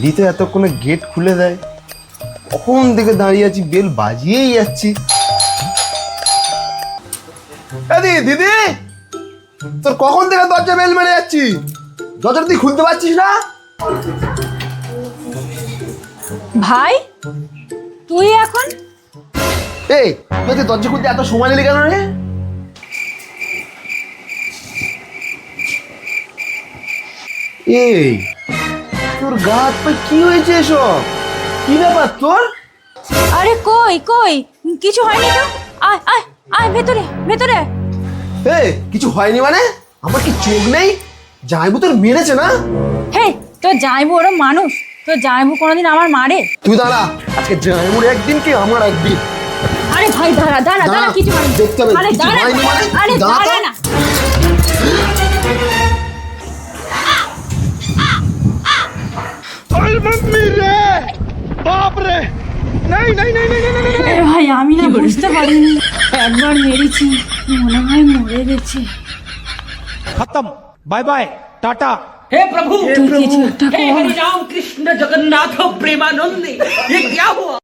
দিদি তো এতক্ষণে গেট খুলে দেয়, কখন থেকে দাঁড়িয়ে আছি, বেল বাজিয়েই যাচ্ছি। দিদি তোর কখন থেকে দরজা বেল মেরে যাচ্ছি, দরজাটা তুই খুলতে পারছিস না? ভাই তুই এখন এই তুই দরজা খুলতে এত সময় নিলি কেন রে? এই তোর গা হাত পা কি হয়েছে এসব? কি ব্যাপার তোর? আরে কই কই কিছু হয়নি তো, আয় আয় আয় ভেতরে ভেতরে আয়। এই কিছু হয়নি মানে? আমার কি চোখ নেই? জামাইবু তোর মেরেছে না? হে তোর জামাইবু ওরম মানুষ? তোর জামাইবু কোনোদিন আমার মারে? তুই দাঁড়া, আজকে জামাইবুর একদিন কি আমার একদিন। আরে ভাই দাঁড়া দাঁড়া দাঁড়া, কিছু হয়নি। দেখতে হবে আরে কিছু দাঁড়া, হয়নি মানে? আরে দাঁড়া তো। দাঁড়া না। এ ভাই আমি না বুঝতে পারিনি, একবার মেরেছি মনে হয় মরে গেছে। खत्म, बाय बाय, टाटा। हे प्रभु তুই কিছু একটা हे কর। हरि राम कृष्ण जगन्नाथ प्रेमानंद ये क्या हुआ?